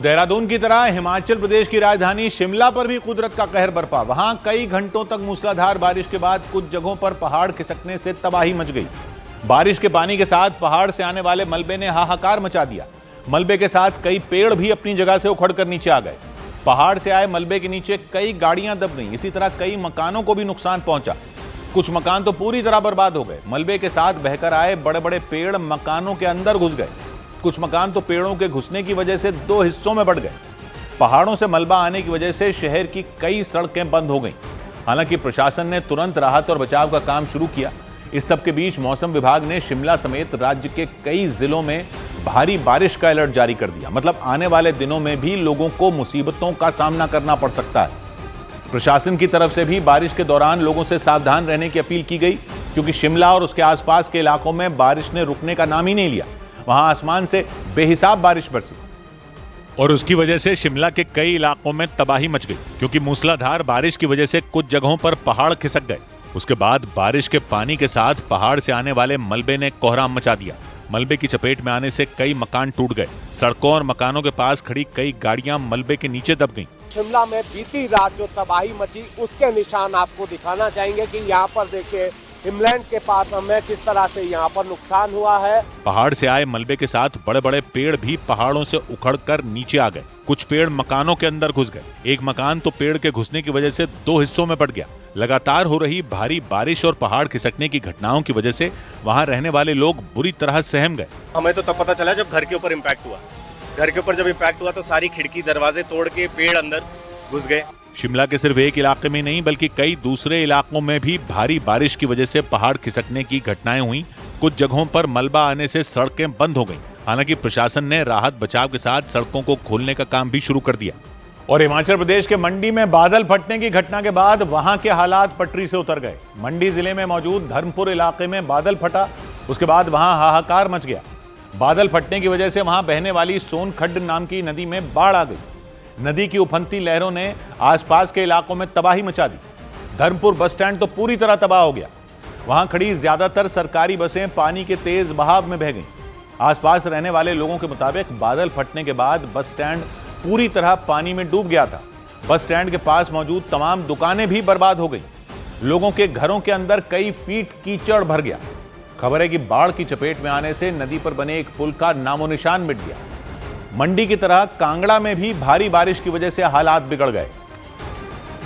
देहरादून की तरह हिमाचल प्रदेश की राजधानी शिमला पर भी कुदरत का कहर बरपा। वहां कई घंटों तक मूसलाधार बारिश के बाद कुछ जगहों पर पहाड़ खिसकने से तबाही मच गई। बारिश के पानी के साथ पहाड़ से आने वाले मलबे ने हाहाकार मचा दिया। मलबे के साथ कई पेड़ भी अपनी जगह से उखड़कर नीचे आ गए। पहाड़ से आए मलबे के नीचे कई गाड़ियां दब गईं। इसी तरह कई मकानों को भी नुकसान पहुंचा। कुछ मकान तो पूरी तरह बर्बाद हो गए। मलबे के साथ बहकर आए बड़े बड़े पेड़ मकानों के अंदर घुस गए। कुछ मकान तो पेड़ों के घुसने की वजह से दो हिस्सों में बढ़ गए। पहाड़ों से मलबा आने की वजह से शहर की कई सड़कें बंद हो गईं। हालांकि प्रशासन ने तुरंत राहत और बचाव का काम शुरू किया। इस सब के बीच मौसम विभाग ने शिमला समेत राज्य के कई जिलों में भारी बारिश का अलर्ट जारी कर दिया। मतलब आने वाले दिनों में भी लोगों को मुसीबतों का सामना करना पड़ सकता है। प्रशासन की तरफ से भी बारिश के दौरान लोगों से सावधान रहने की अपील की गई, क्योंकि शिमला और उसके आसपास के इलाकों में बारिश ने रुकने का नाम ही नहीं लिया। वहां आसमान से बेहिसाब बारिश बरसी और उसकी वजह से शिमला के कई इलाकों में तबाही मच गई, क्योंकि मूसलाधार बारिश की वजह से कुछ जगहों पर पहाड़ खिसक गए। उसके बाद बारिश के पानी के साथ पहाड़ से आने वाले मलबे ने कोहराम मचा दिया। मलबे की चपेट में आने से कई मकान टूट गए। सड़कों और मकानों के पास खड़ी कई गाड़ियां मलबे के नीचे दब गईं। शिमला में बीती रात जो तबाही मची उसके निशान आपको दिखाना चाहेंगे कि यहाँ पर देखिए हिमलैंड के पास हमें किस तरह से यहाँ पर नुकसान हुआ है। पहाड़ से आए मलबे के साथ बड़े बड़े पेड़ भी पहाड़ों से उखड़कर नीचे आ गए। कुछ पेड़ मकानों के अंदर घुस गए। एक मकान तो पेड़ के घुसने की वजह से दो हिस्सों में बंट गया। लगातार हो रही भारी बारिश और पहाड़ खिसकने की घटनाओं की वजह से वहां रहने वाले लोग बुरी तरह सहम गए। हमें तो तब पता चला जब घर के ऊपर इम्पैक्ट हुआ। घर के ऊपर जब इम्पैक्ट हुआ तो सारी खिड़की दरवाजे तोड़ के पेड़ अंदर घुस गए। शिमला के सिर्फ एक इलाके में नहीं बल्कि कई दूसरे इलाकों में भी भारी बारिश की वजह से पहाड़ खिसकने की घटनाएं हुई। कुछ जगहों पर मलबा आने से सड़कें बंद हो गईं। हालांकि प्रशासन ने राहत बचाव के साथ सड़कों को खोलने का काम भी शुरू कर दिया। और हिमाचल प्रदेश के मंडी में बादल फटने की घटना के बाद वहां के हालात पटरी से उतर गए। मंडी जिले में मौजूद धर्मपुर इलाके में बादल फटा। उसके बाद वहां हाहाकार मच गया। बादल फटने की वजह से वहां बहने वाली सोनखड्ड नाम की नदी में बाढ़ आ गई। नदी की उफनती लहरों ने आसपास के इलाकों में तबाही मचा दी। धर्मपुर बस स्टैंड तो पूरी तरह तबाह हो गया। वहां खड़ी ज्यादातर सरकारी बसें पानी के तेज बहाव में बह गईं। आसपास रहने वाले लोगों के मुताबिक बादल फटने के बाद बस स्टैंड पूरी तरह पानी में डूब गया था। बस स्टैंड के पास मौजूद तमाम दुकानें भी बर्बाद हो गईं। लोगों के घरों के अंदर कई फीट कीचड़ भर गया। खबर है कि बाढ़ की चपेट में आने से नदी पर बने एक पुल का नामो निशान मिट गया। मंडी की तरह कांगड़ा में भी भारी बारिश की वजह से हालात बिगड़ गए,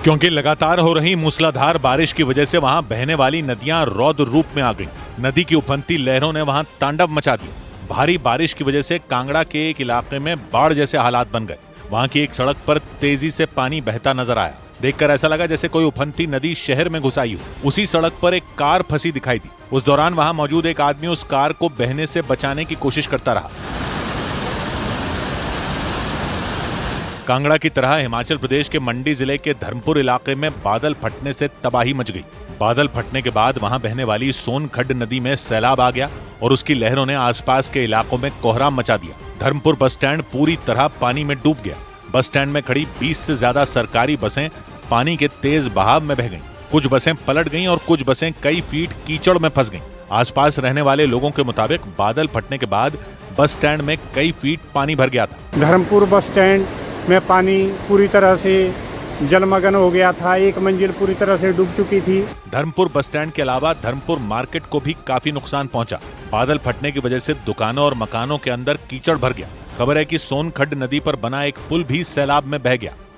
क्योंकि लगातार हो रही मूसलाधार बारिश की वजह से वहां बहने वाली नदियां रौद्र रूप में आ गईं। नदी की उफनती लहरों ने वहां तांडव मचा दिया। भारी बारिश की वजह से कांगड़ा के एक इलाके में बाढ़ जैसे हालात बन गए। वहां की एक सड़क पर तेजी से पानी बहता नजर आया। देखकर ऐसा लगा जैसे कोई उफनती नदी शहर में घुस आई हो। उसी सड़क पर एक कार फंसी दिखाई दी। उस दौरान वहां मौजूद एक आदमी उस कार को बहने से बचाने की कोशिश करता रहा। कांगड़ा की तरह हिमाचल प्रदेश के मंडी जिले के धर्मपुर इलाके में बादल फटने से तबाही मच गई। बादल फटने के बाद वहां बहने वाली सोनखड्ड नदी में सैलाब आ गया और उसकी लहरों ने आसपास के इलाकों में कोहराम मचा दिया। धर्मपुर बस स्टैंड पूरी तरह पानी में डूब गया। बस स्टैंड में खड़ी 20 से ज्यादा सरकारी बसें पानी के तेज बहाव में बह गईं। कुछ बसें पलट गईं और कुछ बसें कई फीट कीचड़ में फंस गईं। आसपास रहने वाले लोगों के मुताबिक बादल फटने के बाद बस स्टैंड में कई फीट पानी भर गया था। धर्मपुर बस स्टैंड में पानी पूरी तरह से जलमग्न हो गया था। एक मंजिल पूरी तरह से डूब चुकी थी। धर्मपुर बस स्टैंड के अलावा धर्मपुर मार्केट को भी काफी नुकसान पहुंचा। बादल फटने की वजह से दुकानों और मकानों के अंदर कीचड़ भर गया। खबर है कि सोनखड्ड नदी पर बना एक पुल भी सैलाब में बह गया।